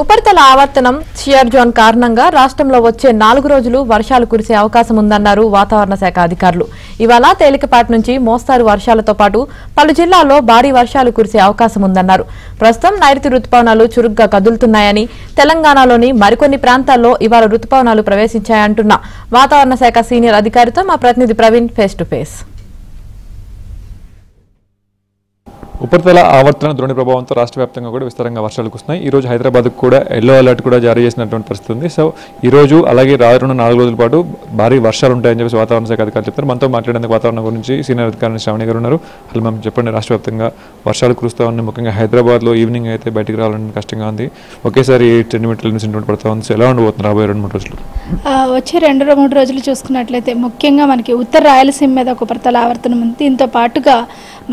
ఉపరితల ఆవర్తనం shear zone కారణంగా రాష్ట్రంలో వచ్చే 4 రోజులు వర్షాలు కురిసే అవకాశం ఉందన్నారు వాతావరణ శాఖ అధికారులు. ఇవాళ తేలికపాటి నుంచి మోస్తారు వర్షాలతో పాటు పలు జిల్లాల్లో భారీ వర్షాలు కురిసే అవకాశం ఉందన్నారు. ప్రస్తుతం నైరుతి రుతుపవనాలు చురుగ్గా కదులుతున్నాయని, తెలంగాణలోని మరికొన్ని ప్రాంతాల్లో ఇవాళ రుతుపవనాలు ప్రవేశించాయంటున్న వాతావరణ శాఖ సీనియర్ అధికారితో మా ప్రతినిధి ప్రవీణ్ ఫేస్ టు ఫేస్. ఉపరితల ఆవర్తన ద్రోణి ప్రభావంతో రాష్ట్ర వ్యాప్తంగా కూడా విస్తారంగా వర్షాలు కురుస్తున్నాయి. ఈ రోజు హైదరాబాద్కు కూడా ఎల్లో అలర్ట్ కూడా జారీ చేసినటువంటి పరిస్థితి ఉంది. సో ఈ రోజు అలాగే రానున్న 4 రోజుల పాటు భారీ వర్షాలు ఉంటాయని చెప్పి వాతావరణ శాఖ అధికారులు చెప్తారు. మనతో మాట్లాడేందుకు వాతావరణం గురించి సీనియర్ అధికారి శ్రావణి గారు ఉన్నారు. అసలు మేము చెప్పండి, రాష్ట్ర వ్యాప్తంగా వర్షాలు కురుస్తూ ఉన్నాయి. ముఖ్యంగా హైదరాబాద్లో ఈవినింగ్ అయితే బయటికి రావాలని కష్టంగా ఉంది. ఒకేసారి 8 సెంటీమీటర్ల నుంచి పడుతూ ఉంది. సో ఎలా ఉండబోతుంది రాబోయే 2-3 రోజులు? వచ్చే 2-3 రోజులు చూసుకున్నట్లయితే ముఖ్యంగా మనకి ఉత్తర రాయలసీమ మీద ఒక ఉపరితల ఆవర్తనం ఉంది. దీంతో పాటుగా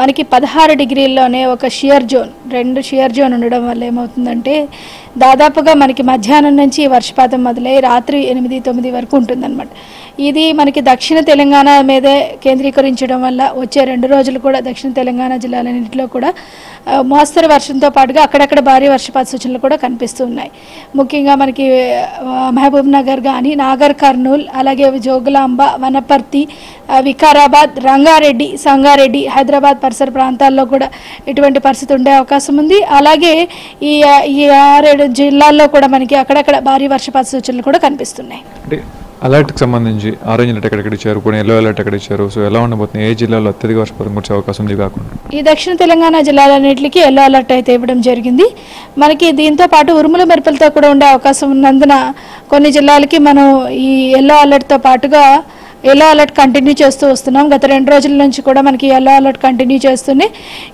మనకి 16 డిగ్రీల్లోనే ఒక షియర్ జోన్, 2 షియర్ జోన్ ఉండడం వల్ల ఏమవుతుందంటే దాదాపుగా మనకి మధ్యాహ్నం నుంచి వర్షపాతం మొదలై రాత్రి 8-9 వరకు ఉంటుందన్నమాట. ఇది మనకి దక్షిణ తెలంగాణ మీదే కేంద్రీకరించడం వల్ల వచ్చే 2 రోజులు కూడా దక్షిణ తెలంగాణ జిల్లాలన్నింటిలో కూడా మోస్తరు వర్షంతో పాటుగా అక్కడక్కడ భారీ వర్షపాత సూచనలు కూడా కనిపిస్తూ ఉన్నాయి. ముఖ్యంగా మనకి మహబూబ్ నగర్ కానీ, నాగర్ కర్నూల్, అలాగే జోగులాంబ, వనపర్తి, వికారాబాద్, రంగారెడ్డి, సంగారెడ్డి, హైదరాబాద్ పరిసర ప్రాంతాల్లో కూడా ఇటువంటి పరిస్థితి ఉండే అవకాశం ఉంది. అలాగే ఈ 6-7 జిల్లాల్లో కూడా మనకి అక్కడక్కడ భారీ వర్షపాత సూచనలు కూడా కనిపిస్తున్నాయి. అలర్ట్కి సంబంధించి ఆరెంజ్ అలర్ట్ ఎక్కడెక్కడ ఇచ్చారు, కొన్ని ఎల్లో అలర్ట్ ఎక్కడ ఇచ్చారు? సో ఎలా ఉండబోతుంది? ఏ జిల్లాలో అత్యధిక వర్షపాతం కురిసే అవకాశం ఉంది? కాకుండా ఈ దక్షిణ తెలంగాణ జిల్లాలన్నింటికి ఎల్లో అలర్ట్ అయితే ఇవ్వడం జరిగింది. మనకి దీంతో పాటు ఉరుముల మెరుపులతో కూడా ఉండే అవకాశం ఉన్నందున కొన్ని జిల్లాలకి మనం ఈ ఎల్లో అలర్ట్తో పాటుగా ఎల్లో అలర్ట్ కంటిన్యూ చేస్తూ వస్తున్నాం. గత 2 రోజుల నుంచి కూడా మనకి ఎల్లో అలర్ట్ కంటిన్యూ చేస్తూనే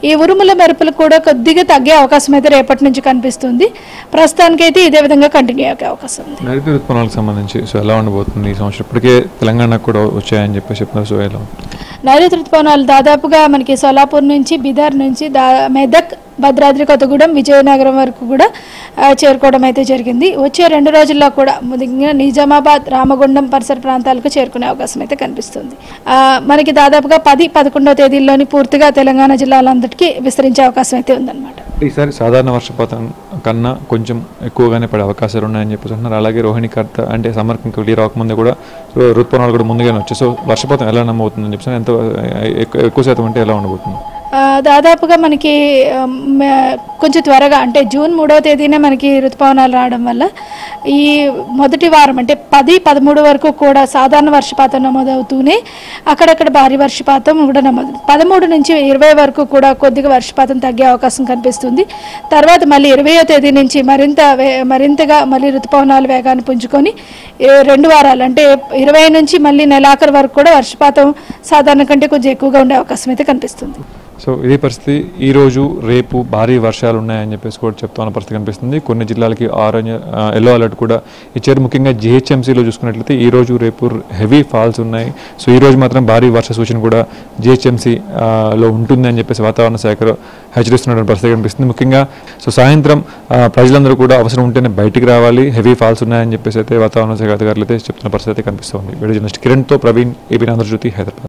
ఈ ఉరుముల మెరుపులు కూడా కొద్దిగా తగ్గే అవకాశం అయితే రేపటి నుంచి కనిపిస్తుంది. ప్రస్తుతానికైతే ఇదే విధంగా కంటిన్యూ అయ్యే అవకాశం ఉంది. నైరుతి రుతుపవనాలకు సంబంధించి సో ఎలా ఉండబోతుంది ఈ సంవత్సరం? ఇప్పటికే తెలంగాణకు కూడా వచ్చాయని చెప్పి చెప్తున్నారు. సో ఎలా నైరుతి రుతుపవనాలు దాదాపుగా మనకి సోలాపూర్ నుంచి, బీదర్ నుంచి, మెదక్, భద్రాద్రి కొత్తగూడెం, విజయనగరం వరకు కూడా చేరుకోవడం అయితే జరిగింది. వచ్చే 2 రోజుల్లో కూడా నిజామాబాద్, రామగుండం పరిసర ప్రాంతాలకు చేరుకునే అవకాశం అయితే కనిపిస్తుంది. మనకి దాదాపుగా 10-11వ తేదీల్లోని పూర్తిగా తెలంగాణ జిల్లాలందరికీ విస్తరించే అవకాశం అయితే ఉందన్నమాట. ఈసారి సాధారణ వర్షపాతం కన్నా కొంచెం ఎక్కువగానే పడే అవకాశాలు ఉన్నాయని చెప్పేసి అంటున్నారు. అలాగే రోహిణి కార్త అంటే సమ్మర్ క్లియర్ రాకముందే కూడా ఋతుపవనాలు కూడా ముందుగానే వచ్చాయి. సో వర్షపాతం ఎలా నమ్మవుతుందని చెప్పేసి ఎంత ఎక్కువ శాతం అంటే ఎలా ఉండబోతుంది? దాదాపుగా మనకి కొంచెం త్వరగా అంటే జూన్ 3వ తేదీనే మనకి ఋతుపవనాలు రావడం వల్ల ఈ మొదటి వారం అంటే 10-13 వరకు కూడా సాధారణ వర్షపాతం నమోదవుతూనే అక్కడక్కడ భారీ వర్షపాతం కూడా నమోదు. 13 నుంచి 20 వరకు కూడా కొద్దిగా వర్షపాతం తగ్గే అవకాశం కనిపిస్తుంది. తర్వాత మళ్ళీ 20వ తేదీ నుంచి మరింతగా మళ్ళీ ఋతుపవనాలు వేగాన్ని పుంజుకొని 2 వారాలు అంటే 20 నుంచి మళ్ళీ నెలాఖరు వరకు కూడా వర్షపాతం సాధారణ కంటే కొంచెం ఎక్కువగా ఉండే అవకాశం అయితే కనిపిస్తుంది. సో ఇదే పరిస్థితి ఈరోజు రేపు భారీ వర్షాలు ఉన్నాయని చెప్పేసి కూడా చెప్తున్న పరిస్థితి కనిపిస్తుంది. కొన్ని జిల్లాలకి ఆరెంజ్ ఎల్లో అలర్ట్ కూడా ఇచ్చారు. ముఖ్యంగా జిహెచ్ఎంసీలో చూసుకున్నట్లయితే ఈరోజు రేపు హెవీ ఫాల్స్ ఉన్నాయి. సో ఈరోజు మాత్రం భారీ వర్ష సూచన కూడా జిహెచ్ఎంసీలో ఉంటుంది అని చెప్పేసి వాతావరణ శాఖలో హెచ్చరిస్తున్న పరిస్థితి కనిపిస్తుంది. ముఖ్యంగా సో సాయంత్రం ప్రజలందరూ కూడా అవసరం ఉంటేనే బయటికి రావాలి, హెవీ ఫాల్స్ ఉన్నాయని చెప్పేసి అయితే వాతావరణ శాఖ అధికారులు అయితే చెప్తున్న పరిస్థితి కనిపిస్తుంది. వీడియో జర్నలిస్ట్ కిరణ్తో ప్రవీణ్, ఏబీ ఆంధ్రజ్యోతి, హైదరాబాద్.